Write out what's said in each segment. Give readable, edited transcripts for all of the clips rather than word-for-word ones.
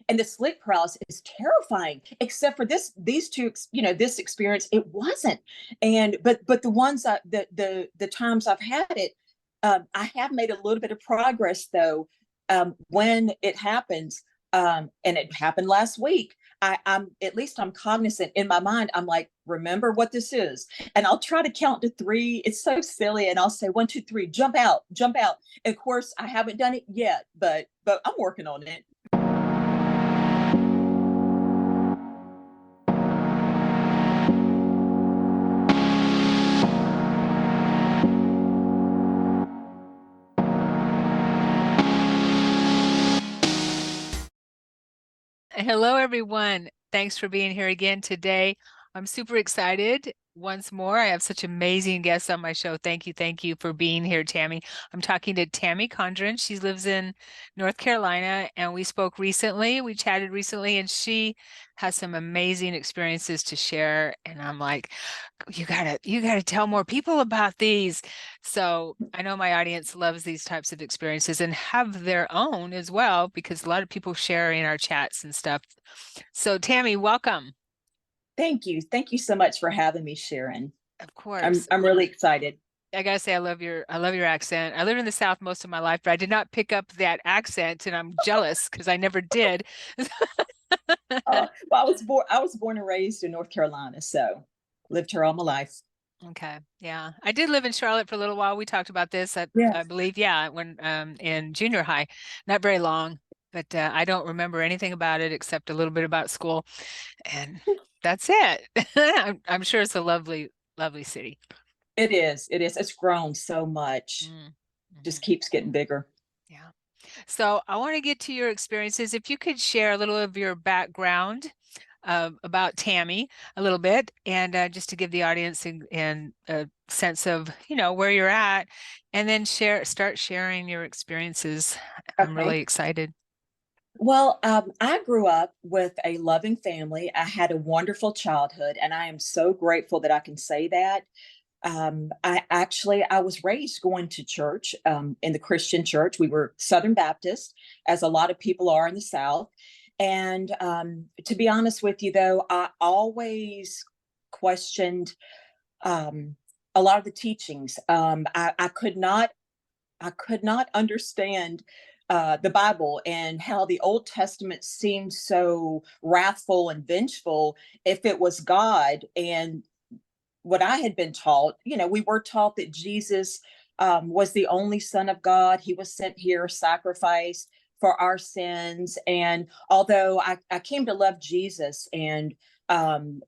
And the sleep paralysis is terrifying, except for these two, this experience, it wasn't. And but the ones the times I've had it, I have made a little bit of progress though. When it happens, and it happened last week, I'm at least I'm cognizant in my mind. I'm like, remember what this is, and I'll try to count to three. It's so silly, and I'll say 1, 2, 3, jump out, jump out. And of course, I haven't done it yet, but I'm working on it. Hello, everyone. Thanks for being here again today. I'm super excited. Once more, I have such amazing guests on my show. Thank you for being here, Tammy. I'm talking to Tammy Condren. She lives in North Carolina, and we spoke recently. We chatted recently, and she has some amazing experiences to share. And I'm like, you gotta tell more people about these. So I know my audience loves these types of experiences and have their own as well, because a lot of people share in our chats and stuff. So Tammy, welcome. Thank you so much for having me, Sharon. Of I'm course. I'm really excited. I gotta say, I love your accent. I lived in the South most of my life, but I did not pick up that accent, and I'm jealous because I never did. Well, I was born and raised in North Carolina, so lived here all my life. Okay. Yeah. I did live in Charlotte for a little while. We talked about this, I Yes. believe, yeah, when in junior high. Not very long, but I don't remember anything about it except a little bit about school. And that's it. I'm sure it's a lovely, lovely city. It is. It is. It's grown so much. Mm, Just mhm. keeps getting bigger. Yeah. So I want to get to your experiences. If you could share a little of your background about Tammy a little bit, and just to give the audience a sense of, where you're at, and then start sharing your experiences. I'm Okay. really excited. Well, I grew up with a loving family. I had a wonderful childhood, and I am so grateful that I can say that. I was raised going to church, in the Christian church. We were Southern Baptist, as a lot of people are in the South. And to be honest with you, though, I always questioned a lot of the teachings. I could not understand the Bible and how the Old Testament seemed so wrathful and vengeful if it was God. And what I had been taught, we were taught that Jesus was the only Son of God. He was sent here, sacrificed for our sins. And although I came to love Jesus um,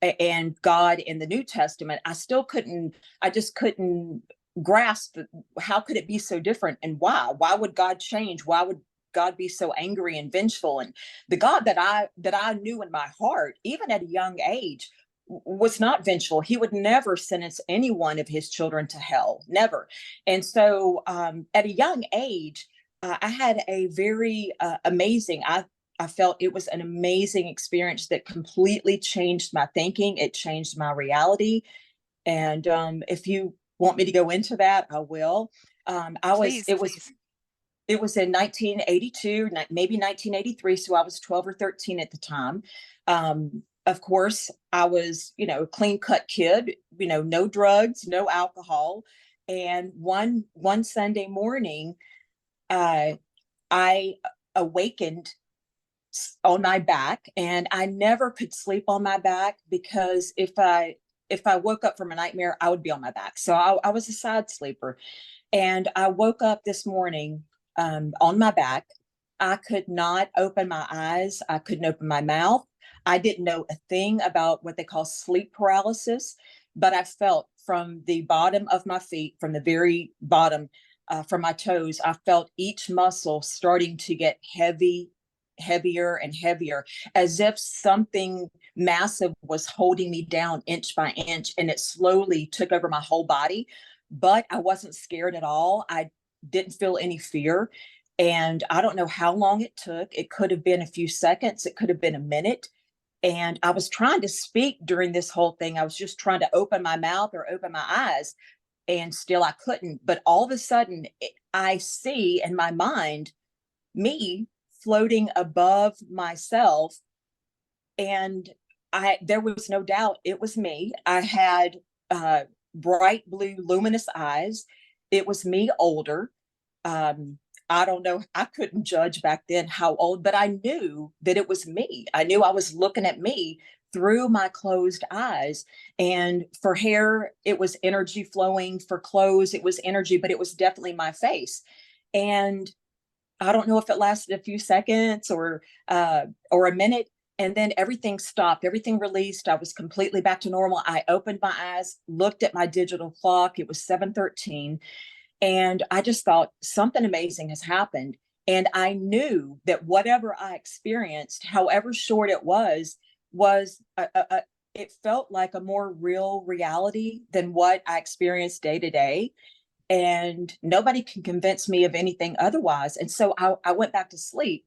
and God in the New Testament, I just couldn't grasp how could it be so different and why? Why would God change? Why would God be so angry and vengeful? And the God that I knew in my heart, even at a young age, was not vengeful. He would never sentence any one of his children to hell, never. And so, at a young age, I had a very amazing. I felt it was an amazing experience that completely changed my thinking. It changed my reality. And if you want me to go into that, I will. I was. Please, please. It was in 1982, maybe 1983. So I was 12 or 13 at the time. Of course, I was, a clean cut kid, no drugs, no alcohol. And one Sunday morning, uh, I awakened on my back, and I never could sleep on my back because if I woke up from a nightmare, I would be on my back. So I was a side sleeper. And I woke up this morning on my back. I could not open my eyes. I couldn't open my mouth. I didn't know a thing about what they call sleep paralysis, but I felt from the bottom of my feet, from the very bottom, from my toes, I felt each muscle starting to get heavier and heavier, as if something massive was holding me down inch by inch, and it slowly took over my whole body. But I wasn't scared at all. I didn't feel any fear. And I don't know how long it took. It could have been a few seconds, it could have been a minute. And I was trying to speak during this whole thing. I was just trying to open my mouth or open my eyes, and still I couldn't. But all of a sudden, I see in my mind me floating above myself. And there was no doubt it was me. I had bright blue, luminous eyes. It was me older. I don't know. I couldn't judge back then how old, but I knew that it was me. I knew I was looking at me through my closed eyes. And for hair, it was energy flowing. For clothes, it was energy, but it was definitely my face. And I don't know if it lasted a few seconds or a minute. And then everything stopped, everything released. I was completely back to normal. I opened my eyes, looked at my digital clock. It was 7:13. And I just thought something amazing has happened. And I knew that whatever I experienced, however short it was it felt like a more real reality than what I experienced day to day. And nobody can convince me of anything otherwise. And so I went back to sleep.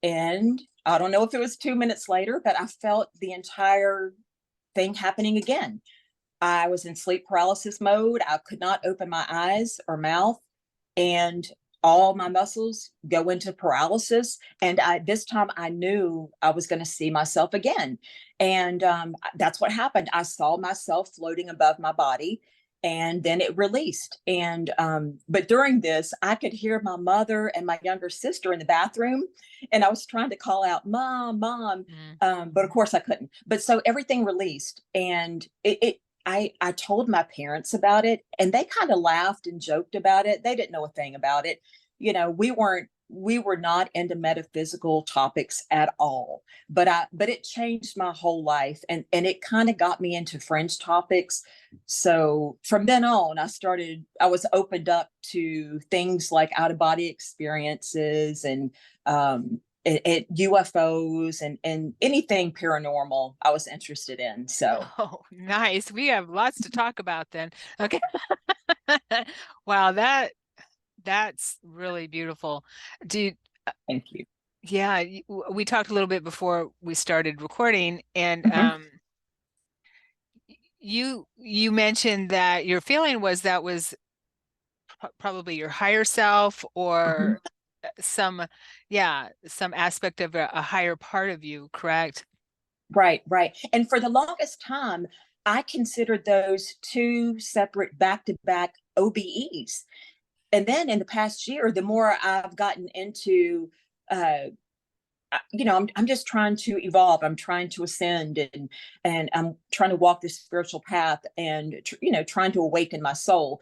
And I don't know if it was 2 minutes later, but I felt the entire thing happening again. I was in sleep paralysis mode. I could not open my eyes or mouth, and all my muscles go into paralysis. And this time I knew I was going to see myself again. And that's what happened. I saw myself floating above my body, and then it released. And but during this, I could hear my mother and my younger sister in the bathroom, and I was trying to call out, "Mom, Mom," but of course I couldn't. But so everything released, and I told my parents about it, and they kind of laughed and joked about it. They didn't know a thing about it. You know, we were not into metaphysical topics at all. But it changed my whole life, and it kind of got me into fringe topics. So from then on, I was opened up to things like out of body experiences and UFOs and anything paranormal I was interested in. So Oh, nice. We have lots to talk about then. Okay. Wow, that's really beautiful. Do you, thank you. yeah, we talked a little bit before we started recording, and Mhm. you mentioned that your feeling was that was probably your higher self Mhm. or some, yeah, some aspect of a higher part of you, correct? Right, right. And for the longest time, I considered those two separate back-to-back OBEs. And then in the past year, the more I've gotten into uh I'm just trying to evolve. I'm trying to ascend, and I'm trying to walk this spiritual path, and trying to awaken my soul.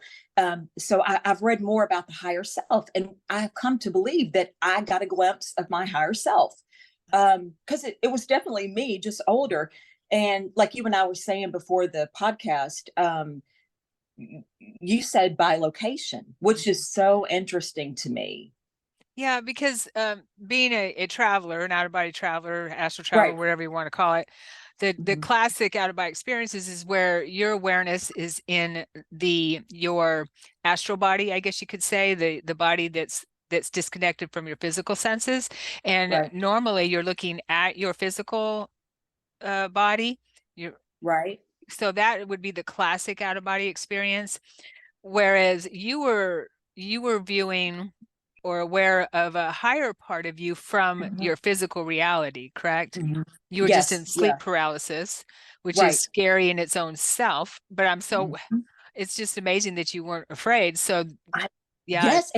So I've read more about the higher self, and I've come to believe that I got a glimpse of my higher self, because it was definitely me, just older. And like you and I were saying before the podcast, you said by location, which is so interesting to me. Yeah, because being a traveler, an out of body traveler, astral traveler, Right. whatever you want to call it, the Mhm. classic out of body experiences is where your awareness is in your astral body, I guess you could say, the body that's disconnected from your physical senses. And Right. normally you're looking at your physical body. You Right. So that would be the classic out of body experience. Whereas you were viewing or aware of a higher part of you from Mhm. your physical reality, correct? Mhm. You were just Yes, in sleep yeah, paralysis, which is right. scary in its own self. But Mhm. it's just amazing that you weren't afraid. So I yeah, Yes,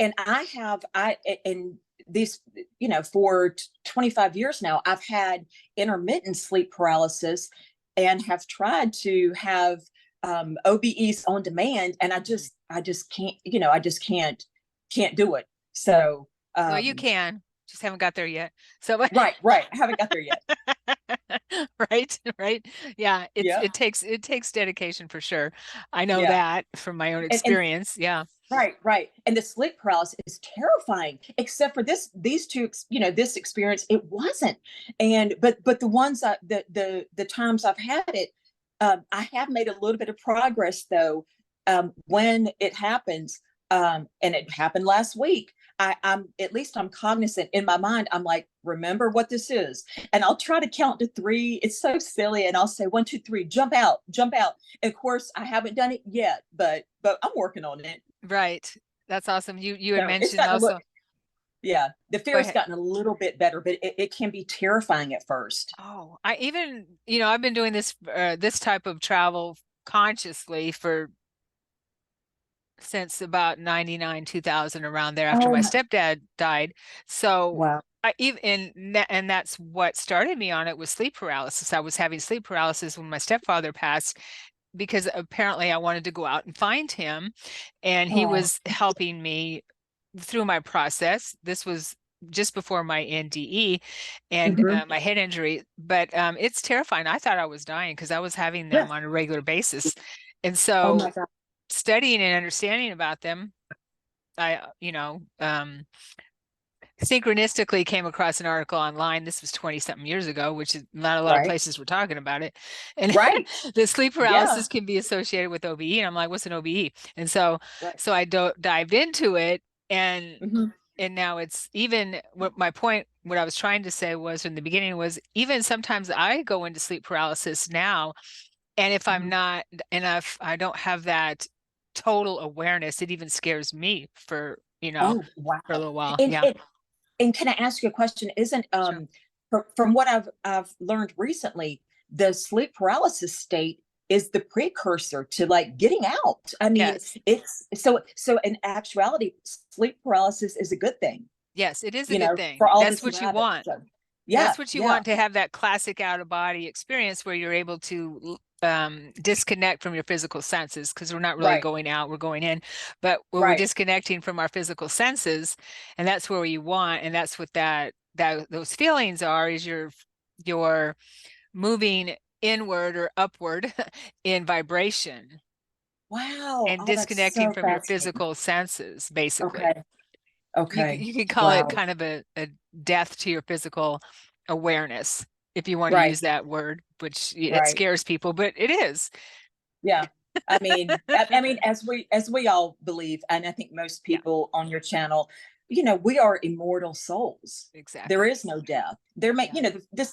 and I have and these, for 25 years now, I've had intermittent sleep paralysis and have tried to have OBEs on demand, and I just can't, can't do it. So well, you can, just haven't got there yet. So right, right. I haven't got there yet. right, right. Yeah, Yeah, it takes dedication for sure. I know yeah. that from my own And experience. Yeah. right, right. And the sleep paralysis is terrifying, except for these two, this experience, it wasn't. And but the ones the times I've had it, I have made a little bit of progress though. When it happens, and it happened last week, I'm at least I'm cognizant in my mind. I'm like, remember what this is, and I'll try to count to three. It's so silly, and I'll say 1, 2, 3, jump out, jump out. And of course, I haven't done it yet, but I'm working on it. Right. That's awesome. You had So it's mentioned gotten a look. also. Yeah. The Go fear has ahead. gotten a little bit better, but it can be terrifying at first. Oh, I even, I've been doing this type of travel consciously for since about 99, 2000, around there after Oh my my, stepdad died. So wow. I even and that's what started me on it was sleep paralysis. I was having sleep paralysis when my stepfather passed because apparently I wanted to go out and find him, and he Oh. was helping me through my process. This was just before my NDE and Hmm. my head injury, but it's terrifying. I thought I was dying because I was having them Yes. on a regular basis. And Oh my so God. studying and understanding about them, I, synchronistically came across an article online. This was 20 something years ago, which is not a lot of Right. places were talking about it. And Right. the sleep Yeah. paralysis can be associated with OBE. And I'm like, what's an OBE? And so, Right. so I dived into it, and Hmm. now it's even what my point, what I was trying to say was in the beginning was even sometimes I go into sleep paralysis now. And if I'm Hmm. not, and if I don't have that total awareness, it even scares me for, Oh, wow. for a little while. And, Yeah, and and can I ask you a question? Isn't sure. from what I've learned recently, the sleep paralysis state is the precursor to like getting out. I mean, Yes. it's so in actuality, sleep paralysis is a good thing, Yes, it is a good thing. for all That's that you what you have it. want. So yeah, That's what you yeah, want, to have that classic out of body experience where you're able to disconnect from your physical senses, because we're not really right, going out, we're going in, but where we're right. disconnecting from our physical senses, and that's where you want, and that's what that those feelings are, is you're moving inward or upward in vibration Wow. and Oh, that's disconnecting so from your fascinating. physical senses, basically. Okay, okay. You could call it Wow. kind of a death to your physical awareness, if you want to Right, use that word, which it right. scares people, but it is. Yeah. I mean, as we all believe, and I think most Yeah, people on your channel, we are immortal souls. There exactly. is no death. There may, Yeah,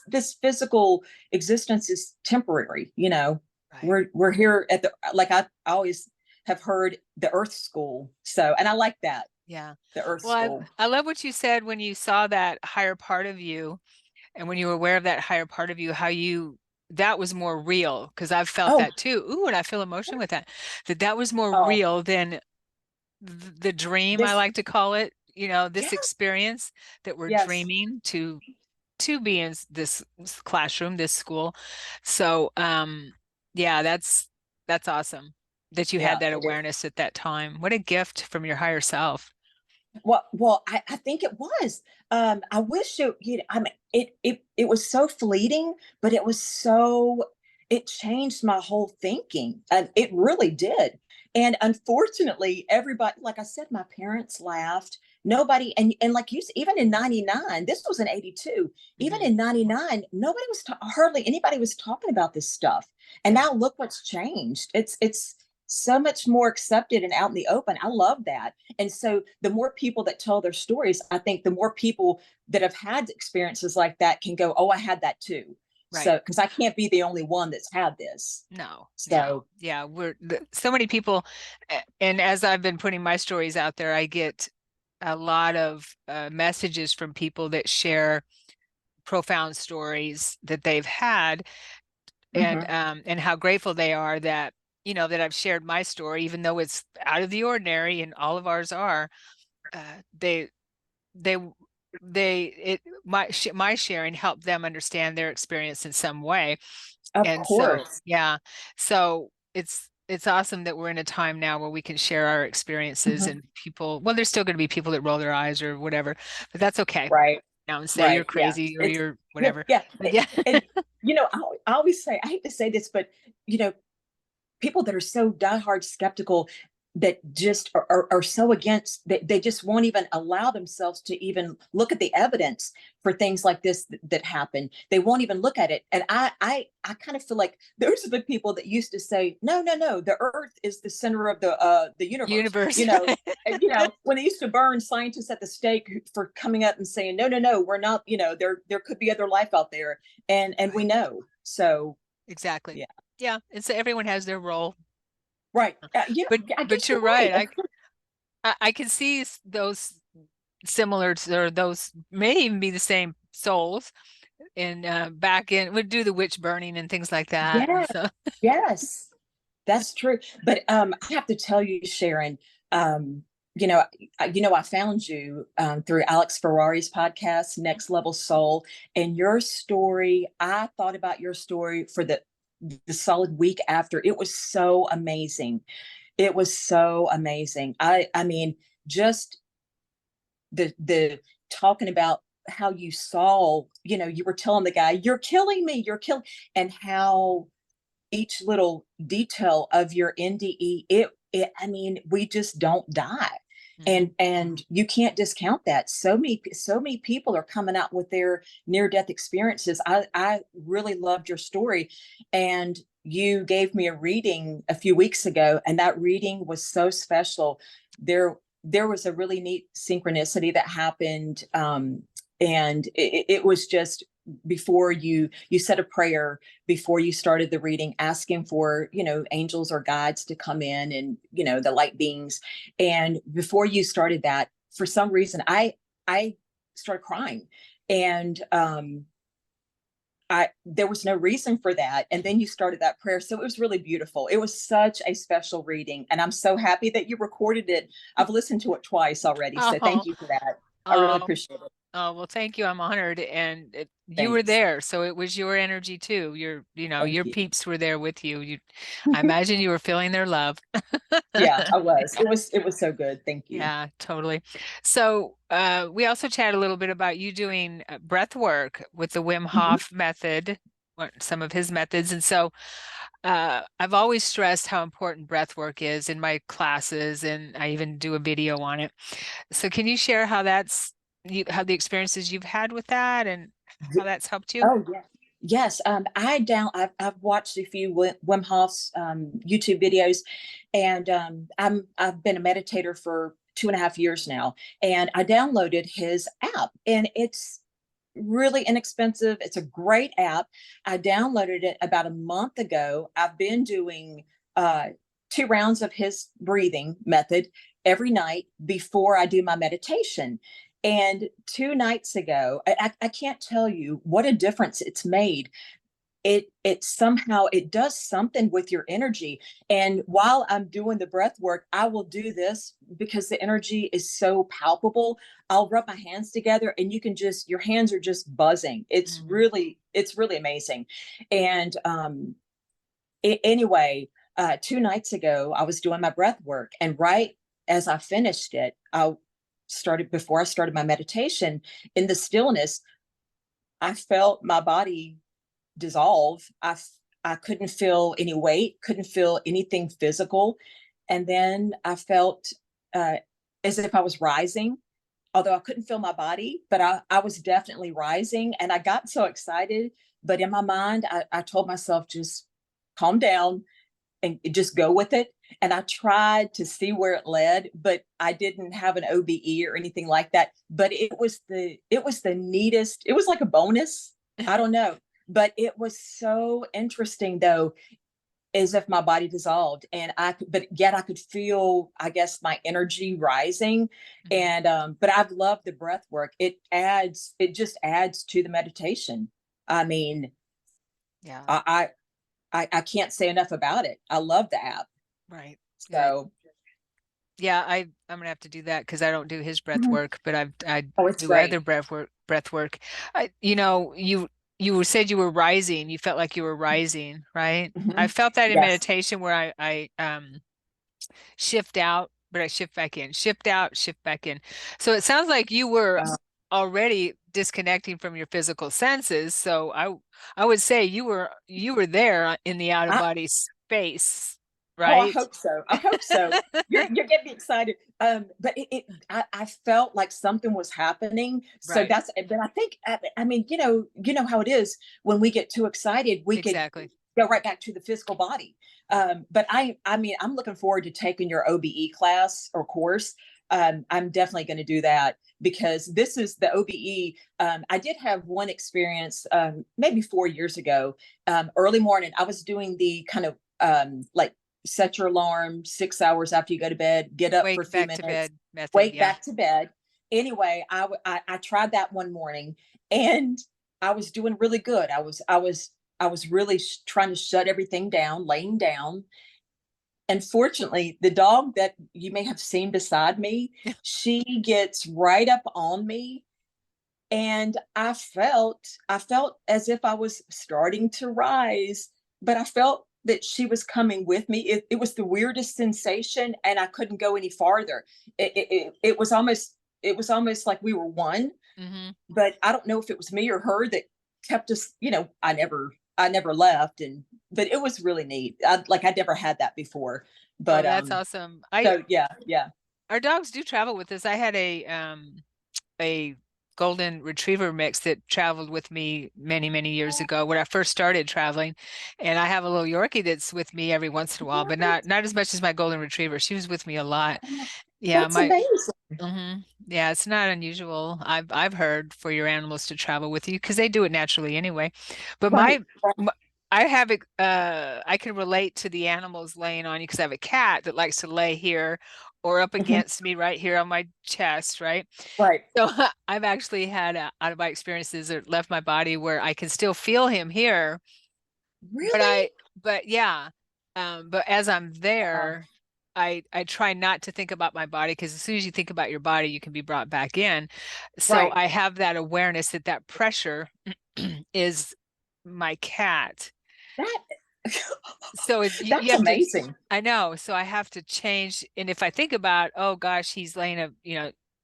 this physical existence is temporary. right. We're here at the, like I always have heard, the Earth School. So, and I like that, Yeah. the Earth Well, School. I love what you said when you saw that higher part of you, and when you were aware of that higher part of you, how that was more real, because I've felt Oh, that too. Ooh, and I feel emotion with that. That was more oh, real than the dream, I this, like to call it, yeah, this experience that we're yes, dreaming to be in this classroom, this school. So, yeah, that's awesome that you had yeah, that it is. awareness at that time. What a gift from your higher self. Well, I think it was. I wish I mean, it was so fleeting, but it changed my whole thinking. And it really did. And unfortunately, everybody, like I said, my parents laughed. Nobody, and like even in 99, this was in 82, even Hmm. in 99, nobody was hardly anybody was talking about this stuff. And Yeah, now look what's changed. It's so much more accepted and out in the open. I love that. And so the more people that tell their stories, I think the more people that have had experiences like that can go, oh, I had that too. right. So, because I can't be the only one that's had this. No, yeah, So, yeah. So many people, and as I've been putting my stories out there, I get a lot of messages from people that share profound stories that they've had, mhm. and how grateful they are that that I've shared my story, even though it's out of the ordinary, and all of ours are. Uh, they they my sharing helped them understand their experience in some way, Of and so course. yeah, so it's awesome that we're in a time now where we can share our experiences, Mhm. and people, well, there's still going to be people that roll their eyes or whatever, but that's okay Right. now, and say you're Right. Yeah. crazy or It's, you're yeah. whatever. Yeah. But yeah. And, I always say, I hate to say this, but, you know, people that are so diehard skeptical, that just are so against, they just won't even allow themselves to even look at the evidence for things like this that happen. They won't even look at it. And I kind of feel like those are the people that used to say, no, no, no, the earth is the center of the universe. Universe. And, when they used to burn scientists at the stake for coming up and saying, no, no, no, we're not, there could be other life out there. And we Right. know. So Exactly. yeah. Yeah, and so everyone has their role, Right. but I guess you're you're right. right. I can see those. similar to, or those may even be the same souls. And back in, would do the witch burning and things like that. And Yeah, so, yes, that's true. But I have to tell you, Sharon, um, you know, I found you through Alex Ferrari's podcast, Next Level Soul, and your story. I thought about your story for the solid week after. It was so amazing. It was so amazing. I mean, just the talking about how you saw, you were telling the guy, "You're killing me, you're killing," and how each little detail of your NDE, I mean, we just don't die. mhm. And you can't discount that. So many people are coming out with their near death experiences. I really loved your story, and you gave me a reading a few weeks ago, and that reading was so special. There was a really neat synchronicity that happened, and it was just before you said a prayer before you started the reading, asking for, angels or guides to come in, and, the light beings. And before you started that, for some reason, I started crying. And there was no reason for that. And then you started that prayer. So it was really beautiful. It was such a special reading. And I'm so happy that you recorded it. I've listened to it twice already. So Oh, thank you for that. I really oh, appreciate it. oh, well, thank you. I'm honored. And you were Thanks. there, so it was your energy too. Thank Your you. peeps were there with you. I imagine you were feeling their love. Yeah, I was. It was so good. Thank you. Yeah, totally. So, we also chat a little bit about you doing breath work with the Wim Mhm. Hof method, some of his methods. And so, I've always stressed how important breath work is in my classes, and I even do a video on it. So, can you share how the experiences you've had with that and how that's helped you? Oh, yeah. Yes, I've watched a few Wim Hof's YouTube videos, and I've been a meditator for 2.5 years now, and I downloaded his app, and it's really inexpensive. It's a great app. I downloaded it about a month ago. I've been doing 2 rounds of his breathing method every night before I do my meditation. And 2 nights ago, I can't tell you what a difference it's made. It somehow it does something with your energy. And while I'm doing the breath work, I will do this because the energy is so palpable. I'll rub my hands together, and you can just your hands are just buzzing. Mhm. It's really amazing. And anyway, 2 nights ago, I was doing my breath work, and right as I finished it, before I started my meditation, in the stillness, I felt my body dissolve. I couldn't feel any weight, couldn't feel anything physical. And then I felt uh, as if I was rising, although I couldn't feel my body, but I was definitely rising. And I got so excited. But in my mind, I told myself, just calm down and just go with it. And I tried to see where it led, but I didn't have an OBE or anything like that. But it was the neatest. It was like a bonus. I don't know, but it was so interesting though, as if my body dissolved, and but yet I could feel, I guess, my energy rising. Mhm. And but I've loved the breath work. It just adds to the meditation. I mean, Yeah, I can't say enough about it. I love the app. right. Good. So Yeah, I'm gonna have to do that because I don't do his breath mhm. work, but I Oh, it's do great. other breath work. You said you were rising. You felt like you were rising, right? I Mhm. felt that in Yes. meditation where I shift out, but I shift back in, shift out, shift back in. So it sounds like you were Uh, already disconnecting from your physical senses. So I would say you were there in the out of I body space, Oh, I right? hope so. I hope so. You're getting me excited. But I felt like something was happening. So Right. but I think, I mean, you know how it is when we get too excited, we could Exactly. go right back to the physical body. Right. But I mean, I'm looking forward to taking your OBE class or course. I'm definitely going to do that because this is the OBE. I did have one experience, maybe 4 years ago. Early morning, I was doing the kind of like set your alarm 6 hours after you go to bed, get up for a Wake few back to minutes, bed method. wake Yeah. back to bed. anyway, I tried that one morning, and I was doing really good. I was really trying to shut everything down, laying down. And fortunately, the dog that you may have seen beside me, she gets right up on me, and I felt as if I was starting to rise, but I felt that she was coming with me. It was the weirdest sensation, and I couldn't go any farther. It was almost like we were one, Hmm. but I don't know if it was me or her that kept us. I never left, and but it was really neat. I'd never had that before, Oh, but that's awesome. so yeah, yeah. Our dogs do travel with us. I had a golden retriever mix that traveled with me many, many years ago when I first started traveling. And I have a little Yorkie that's with me every once in a while, but not as much as my golden retriever. She was with me a lot. Yeah, That's my amazing. yeah, it's not unusual. I've heard for your animals to travel with you because they do it naturally anyway. But Right, right. my I have it I can relate to the animals laying on you because I have a cat that likes to lay here or up Mhm. against me right here on my chest, right? Right. So I've actually had out of my experiences that left my body where I can still feel him here, but Really? but yeah, but as I'm Wow. there, I try not to think about my body because as soon as you think about your body, you can be brought back in. So Right. I have that awareness that that pressure is my cat. That So you that's have to, amazing. I know. So I have to change. And if I think about, oh gosh, he's laying up,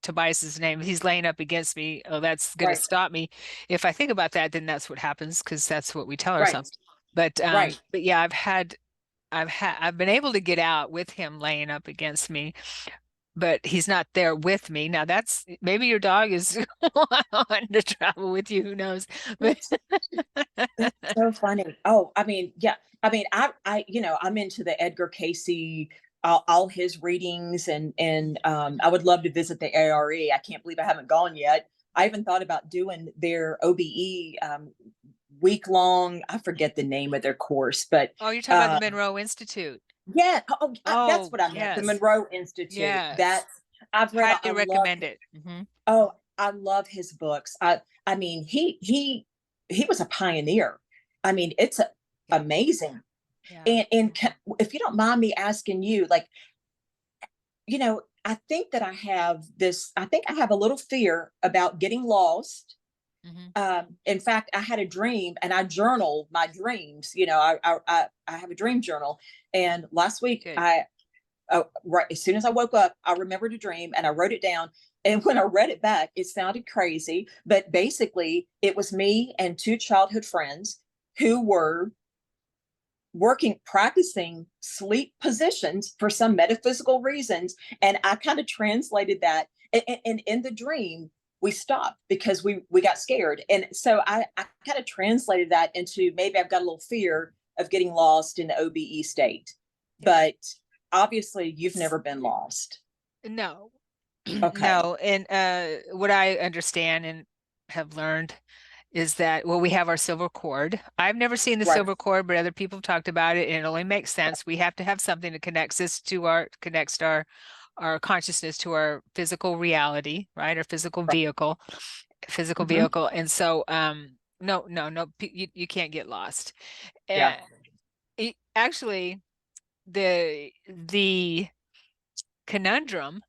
Tobias's name, he's laying up against me. Oh, that's going to Right. stop me. If I think about that, then that's what happens because that's what we tell Right. ourselves. Right. But yeah, I've been able to get out with him laying up against me, but he's not there with me. Now that's maybe your dog is wanting to travel with you, who knows? But That's that's so funny. Oh, I mean, yeah. I mean, I'm into the Edgar Casey, all his readings, and I would love to visit the ARE. I can't believe I haven't gone yet. I even thought about doing their OBE week long. I forget the name of their course, but oh, you're talking about the uh, Monroe Institute. yeah. That's Oh, what I meant. The yes. Monroe Institute. Yes. That's I've read. Highly I love. recommend it. Hmm. Oh, I love his books. I mean, he was a pioneer. I mean, it's Yeah. amazing. Yeah. And if you don't mind me asking you, like, I think that I think I have a little fear about getting lost. Hmm. In fact, I had a dream, and I journal my dreams. I have a dream journal, and last week Good. right as soon as I woke up, I remembered a dream and I wrote it down. And when I read it back, it sounded crazy, but basically, it was me and two childhood friends who were practicing sleep positions for some metaphysical reasons. And I kind of translated that. And in the dream, we stopped because we got scared. And so I kind of translated that into maybe I've got a little fear of getting lost in the OBE state. Yeah. But obviously, you've never been lost. No. Okay. No. And what I understand and have learned is that, well, we have our silver cord. I've never seen the Right. silver cord, but other people have talked about it, and it only makes sense. We have to have something that connects our consciousness to our physical reality, right? Our Right. physical Mhm. vehicle. And so, no, no, no, you can't get lost. Yeah. And actually, the conundrum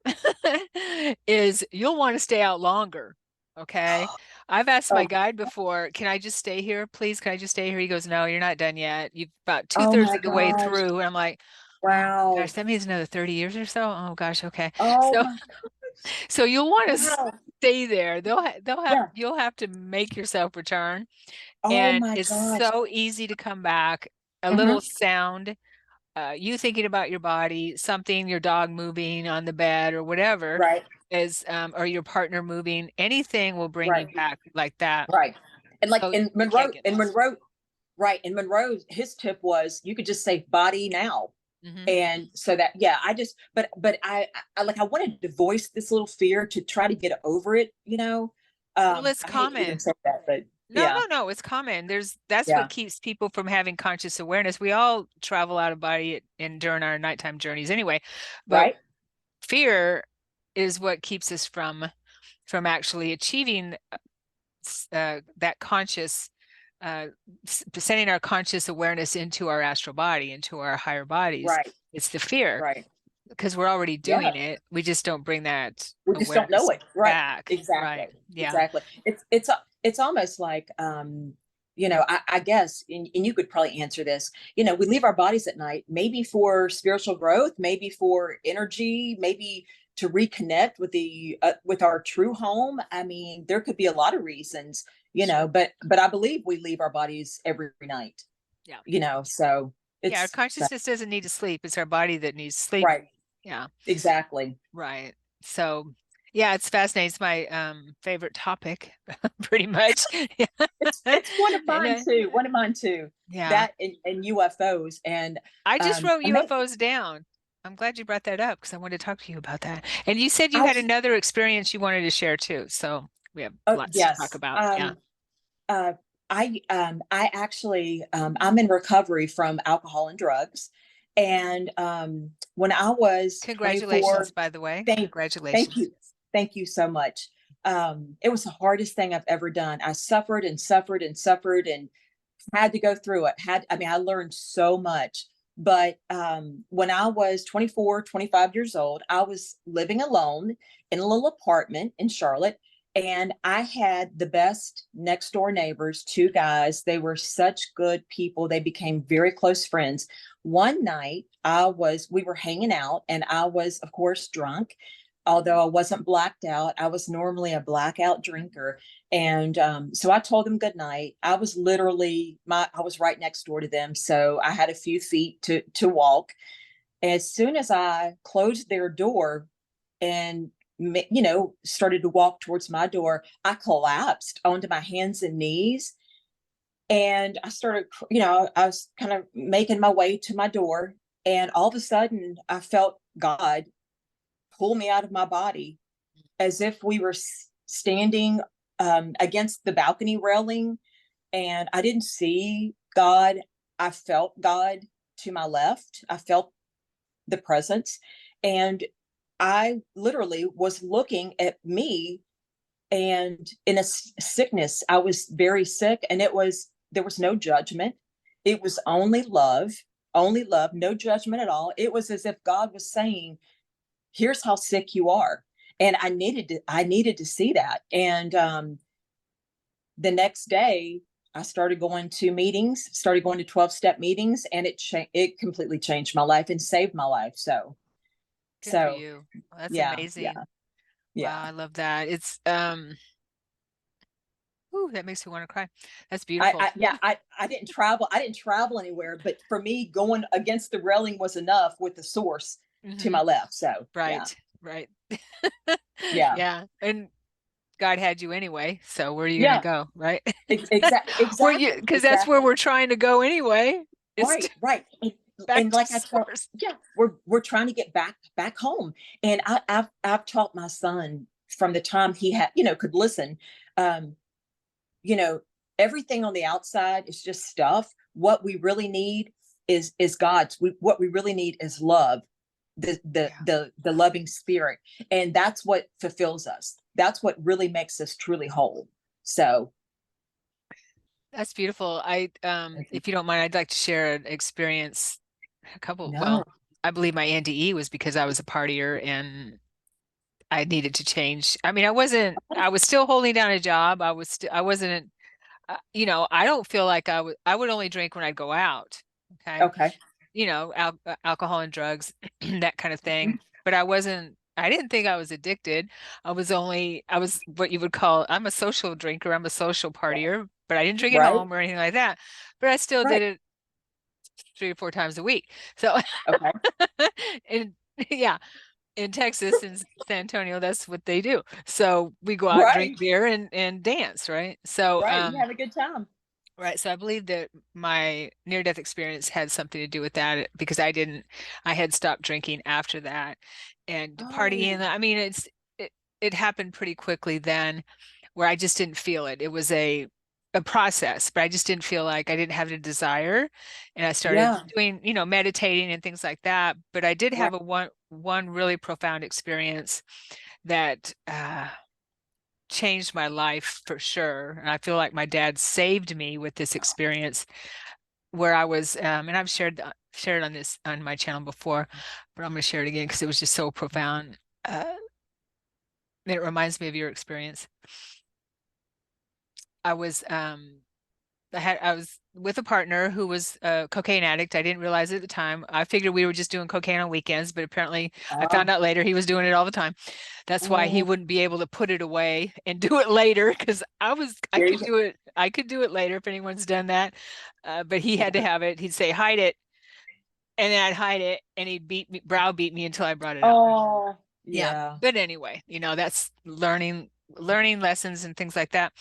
is you'll want to stay out longer. Okay. I've asked my Oh, guide before, can I just stay here, please? Can I just stay here? He goes, no, you're not done yet. You've about oh two-thirds my of the way gosh. through. And I'm like, oh gosh, Wow. that means another 30 years or so. Oh gosh, okay. Oh So my gosh. so you'll want to Wow. stay there. Yeah. You'll have to make yourself return. Oh And my it's gosh. so easy to come back. A little Mhm. sound, you thinking about your body, something, your dog moving on the bed or whatever, Right. or your partner moving, anything will bring you Right. back like that. Right. And like So you can't get lost. Right. And Monroe, his tip was you could just say body now. Hmm. And so that, yeah, but I wanted to voice this little fear to try to get over it, Well, it's I hate to even common. say that, but No, yeah, no, no, it's common. That's what yeah, keeps people from having conscious awareness. We all travel out of body and during our nighttime journeys anyway, but right. fear is what keeps us from from actually achieving that conscious, sending our conscious awareness into our astral body, into our higher bodies. Right. It's the fear, Right. because we're already Yeah. doing it. We just don't bring that We just don't know awareness it. Right. back. Exactly. Right. Yeah. Exactly. It's almost like, I guess, and you could probably answer this, we leave our bodies at night, maybe for spiritual growth, maybe for energy, maybe to reconnect with with our true home. I mean, there could be a lot of reasons, Sure. but I believe we leave our bodies every night, Yeah. so Yeah. Our it's consciousness doesn't need to sleep. It's our body that needs sleep. right. Yeah. Exactly. Right. So yeah, it's fascinating. It's my favorite topic, pretty much. Yeah. It's one of And mine too. One of mine too. yeah, That and UFOs and I just wrote I may UFOs down. I'm glad you brought that up because I wanted to talk to you about that. And you said you I had another experience you wanted to share too. So we have oh lots to talk yes. about. Yeah. Uh I actually I'm in recovery from alcohol and drugs. And when I was Congratulations, 24, by the way. thank thank Congratulations. you. Thank you so much. It was the hardest thing I've ever done. I suffered and suffered and suffered and had to go through it. I learned so much. But when I was 24, 25 years old, I was living alone in a little apartment in Charlotte. And I had the best next door neighbors, two guys. They were such good people. They became very close friends. One night we were hanging out and I was, of course, drunk. Although I wasn't blacked out, I was normally a blackout drinker. And so I told them good night. I was I was right next door to them. So I had a few feet to walk. As soon as I closed their door and, started to walk towards my door, I collapsed onto my hands and knees. And I started, I was kind of making my way to my door. And all of a sudden, I felt God pull me out of my body as if we were standing against the balcony railing, and I didn't see God. I felt God to my left. I felt the presence, and I literally was looking at me. And in a sickness, I was very sick, and there was no judgment. It was only love, no judgment at all. It was as if God was saying, here's how sick you are. And I needed to see that. And the next day I started going to meetings, started going to 12-step meetings, and it completely changed my life and saved my life. So Good for so you. Well, that's yeah, amazing. Wow, yeah. I love that. It's ooh, that makes me want to cry. That's I, beautiful. I yeah, I didn't travel. I didn't travel anywhere, but for me, going against the railing was enough with the source to Hmm. my left. So yeah, Right, right. yeah, Yeah. And God had you anyway. So where are you going to yeah. go? Right. Where you, Exactly, because that's where exactly. we're trying to go anyway. It's Right, right. back And to like I tell, source. yeah, we're trying to get back home. And I've taught my son from the time he had, could listen, um, you know, everything on the outside is just stuff. What we really need is God's. What we really need is love, Yeah. the loving spirit, and that's what fulfills us. That's what really makes us truly whole. So, That's beautiful. If you don't mind, I'd like to share an experience. no, Well, I believe my NDE was because I was a partier and I needed to change. I mean, I was still holding down a job. I wasn't, I don't feel like I would only drink when I'd go out. Okay. okay, Alcohol and drugs, that kind of thing. But I didn't think I was addicted. I was what you would call, I'm a social drinker. I'm a social partier, but I didn't drink at right, home or anything like that. But I still did right, it 3 or 4 times a week. So, okay, and yeah, in Texas and San Antonio, that's what they do. So we go out, drink right, beer and dance, right? So, right. You have a good time. right. So I believe that my near-death experience had something to do with that because I had stopped drinking after that and partying. Oh, I mean, it happened pretty quickly then where I just didn't feel it. It was a process, but I just didn't feel like I didn't have the desire. And I started yeah, doing, meditating and things like that. But I did right, have one really profound experience that changed my life for sure. And I feel like my dad saved me with this experience where I was, and I've shared on this on my channel before, but I'm going to share it again because it was just so profound. And it reminds me of your experience. I was I was with a partner who was a cocaine addict. I didn't realize it at the time. I figured we were just doing cocaine on weekends, but apparently I Oh, found out later he was doing it all the time. That's why he oh, wouldn't be able to put it away and do it later because I there you could go. do it. I could do it later if anyone's done that. But he had to Yeah. have it. He'd say, hide it. And then I'd hide it and he'd browbeat me until I brought it out. Oh, Yeah. yeah. But anyway, that's learning lessons and things like that.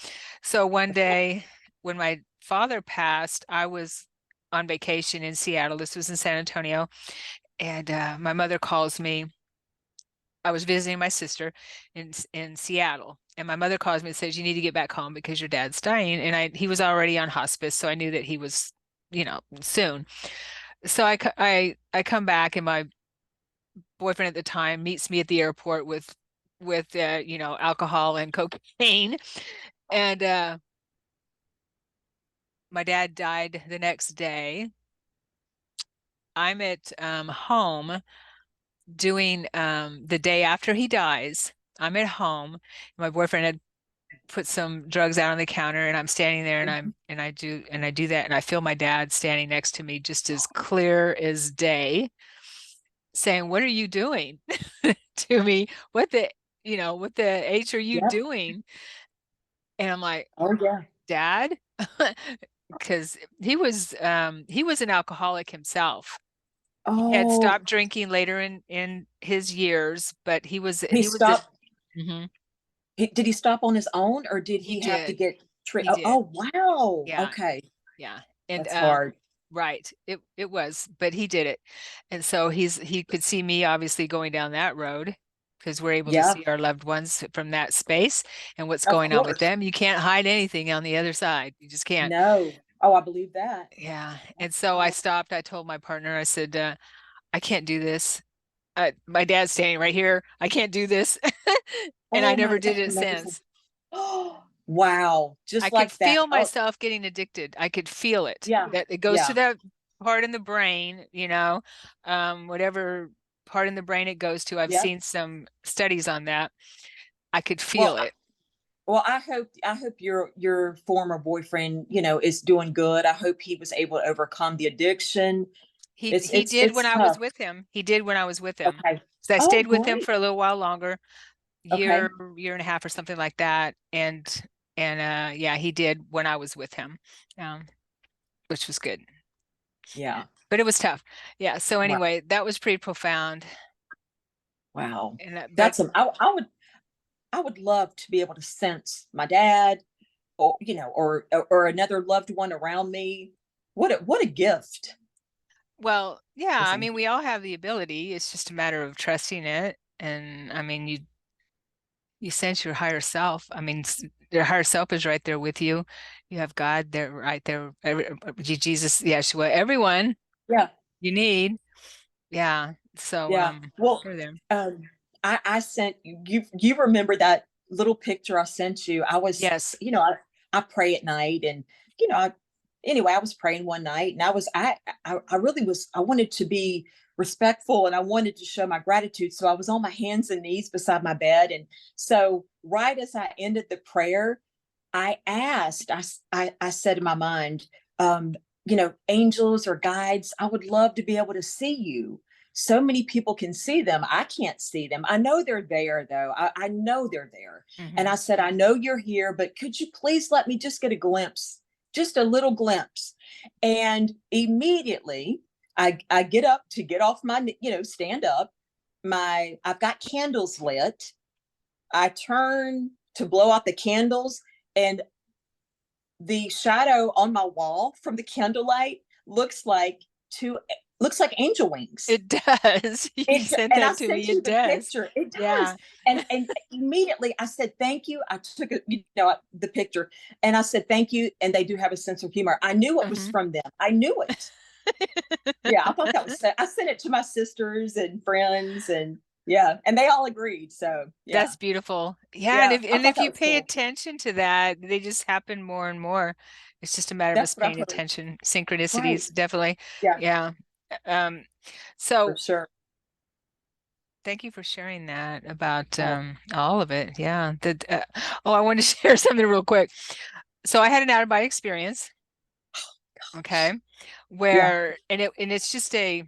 So one day when my father passed, I was on vacation in Seattle. This was in San Antonio. And my mother calls me. I was visiting my sister in Seattle. And my mother calls me and says, you need to get back home because your dad's dying. And he was already on hospice, so I knew that he was, soon. So I come back and my boyfriend at the time meets me at the airport with alcohol and cocaine. And my dad died the next day. I'm at home doing the day after he dies. I'm at home. My boyfriend had put some drugs out on the counter and I'm standing there and Mhm. I do that and I feel my dad standing next to me just as clear as day saying, "What are you doing?" to me. What the H are you Yeah. doing? And I'm like, Oh, yeah. Dad, because he was an alcoholic himself. He had Oh, stopped drinking later in his years, but he he was a, stopped. Mhm. Did he stop on his own or did He he have to did. get He oh, did. oh, wow. Yeah. Okay. Yeah. And That's hard. right. It was, but he did it. And so he could see me obviously going down that road because we're able to Yeah, see our loved ones from that space and what's of going on with course. them. You can't hide anything on the other side. You just can't. No. Oh, I believe that. Yeah. And so I stopped. I told my partner, I said, I can't do this. My dad's standing right here. I can't do this. And I Oh never my, did that's it amazing. since. Oh, wow. I Just could like that. feel Oh, myself getting addicted. I could feel it. yeah. That it goes to Yeah. that part in the brain, whatever part in the brain it goes to. I've Yeah. seen some studies on that. I could Well, feel it. I hope your former boyfriend, is doing good. I hope he was able to overcome the addiction. It's He it's did when it's I was tough. with him. He did when I was with him. Okay. So I Oh, stayed with him great. for a little while longer, Okay. year and a half or something like that. And yeah, he did when I was with him. Um, which was good. Yeah. But it was tough. Yeah. So Wow. anyway, that was pretty profound. Wow. And but That's I would love to be able to sense my dad or another loved one around me. What a gift. well, yeah, I Amazing. mean, we all have the ability. It's just a matter of trusting it. And I mean, you sense your higher self. I mean, your higher self is right there with you. You have God there, right there. Jesus, Yeshua, everyone Yeah. you need. Yeah. So, Yeah. Well, they're there. um, I sent you remember that little picture I sent you. I was, Yes. I pray at night and anyway, I was praying one night and I really I wanted to be respectful and I wanted to show my gratitude. So I was on my hands and knees beside my bed. And so right as I ended the prayer, I asked, I said in my mind, angels or guides, I would love to be able to see you. So many people can see them. I can't see them. I know they're there, though. I know they're there. And Hmm. I said, I know you're here, but could you please let me just get a glimpse, just a little glimpse? And immediately I get up to get off stand up. I've got candles lit. I turn to blow out the candles, and the shadow on my wall from the candlelight two looks like angel wings. It does. You sent And I that to me. sent you It the does. picture. It does. Yeah. And immediately I said thank you. I took the picture and I said thank you. And they do have a sense of humor. I knew it was Hmm. from them. I knew it. Yeah, I thought that was. I sent it to my sisters and friends, and Yeah. And they all agreed. So yeah. That's beautiful. Yeah, and Yeah. if I and thought if that you was pay cool. attention to that, they just happen more and more. It's just a matter of That's us what I've paying heard. attention. Right. Synchronicities, definitely. Yeah, Yeah. Um, for so sure. thank you for sharing that about Oh, all of it. Yeah. Oh, I want to share something real quick. So I had an out-of-body experience, okay, yeah. where and it's just a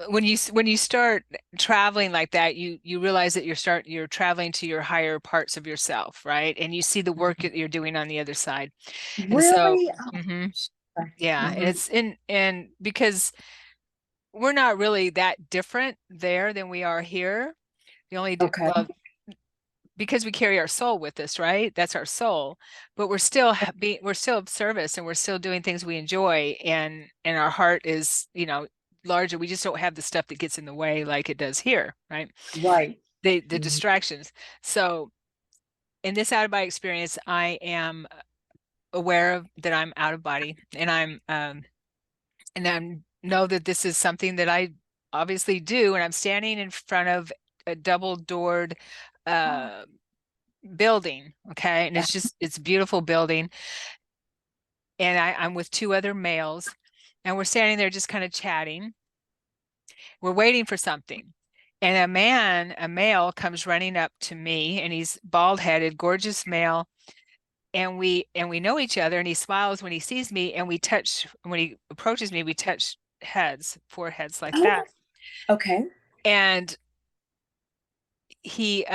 when you start traveling like that, you realize that you're traveling to your higher parts of yourself, right? And you see the work that you're doing on the other side. And so, Really? Oh, mhm, gosh. yeah, and Hmm. it's in and because we're not really that different there than we are here. The only Okay. well, because we carry our soul with us, right? That's our soul, but we're still of service and we're still doing things we enjoy, and our heart is, larger. We just don't have the stuff that gets in the way like it does here, right? Right. The Mhm. distractions. So in this out of body experience, I am aware of that I'm out of body, and I know that this is something that I obviously do, and I'm standing in front of a double doored uh building, okay, and it's a beautiful building, and I'm with two other males, and we're standing there just kind of chatting. We're waiting for something, and a male comes running up to me, and he's bald headed, gorgeous male, and we know each other, and he smiles when he sees me, and we touch when he approaches me, we touch foreheads like Oh, that, okay. and he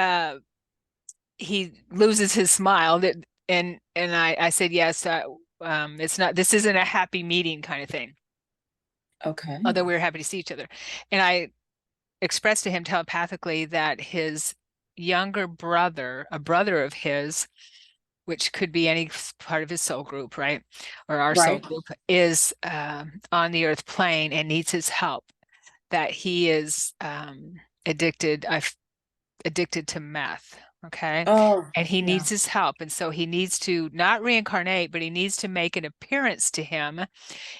he loses his smile that and I said yes, it's not, this isn't a happy meeting kind of thing, Okay. although we were happy to see each other. And I expressed to him telepathically that his younger brother, a brother of his, which could be any part of his soul group, right, or our soul Right. group, is on the earth plane and needs his help, that he is addicted. I've addicted to meth. Okay. Oh, And he yeah. needs his help. And so he needs to not reincarnate, but he needs to make an appearance to him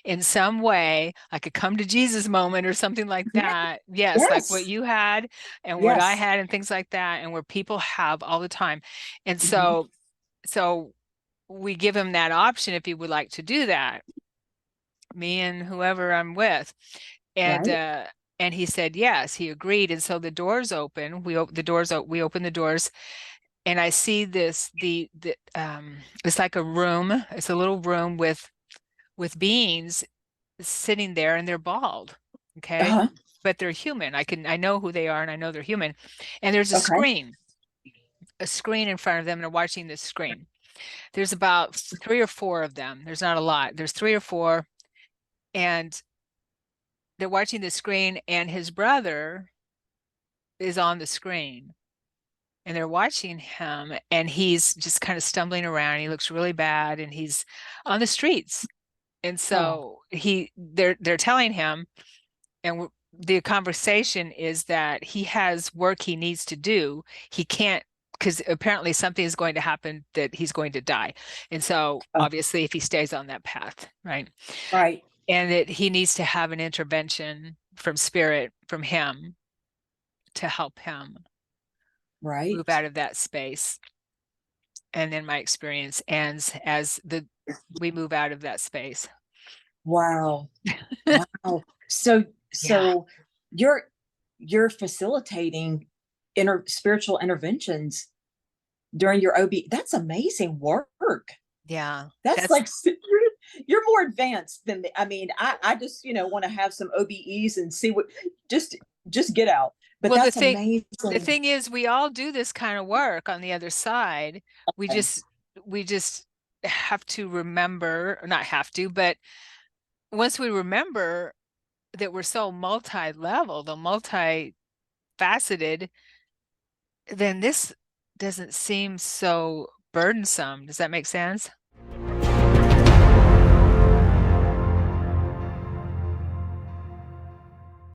in some way, like a come to Jesus moment or something like that. Yes, like what Yes. you had and what I Yes. had and things like that, and where people have all the time. And Hmm. so we give him that option if he would like to do that, me and whoever I'm with. And Right. and he said yes, he agreed. And so the doors open. We open the doors, and I see the it's like a room. It's a little room with beings sitting there, and they're bald. Okay. Uh-huh. But they're human. I know who they are, and I know they're human. And there's Okay. a screen in front of them, and they're watching this screen. There's about three or four of them. There's not a lot. There's three or four, and they're watching the screen, and his brother is on the screen, and they're watching him, and he's just kind of stumbling around. He looks really bad, and he's on the streets. And Oh, so they're telling him, and the conversation is that he has work he needs to do. He can't, because apparently something is going to happen that he's going to die. And so oh, obviously if he stays on that path, right? right. And that he needs to have an intervention from spirit, from him, to help him move Right. out of that space. And then my experience ends as we move out of that space. Wow. Wow. So, Yeah. so you're you're facilitating spiritual interventions during your OB. That's amazing work. Yeah. That's That's like you're more advanced than I mean, I just, want to have some OBEs and see what just just get out. But well, that's the amazing. thing is we all do this kind of work on the other side. We Okay. just we just have to remember, or not have to, but once we remember that we're so multi-level, the multi-faceted, then this doesn't seem so burdensome. Does that make sense?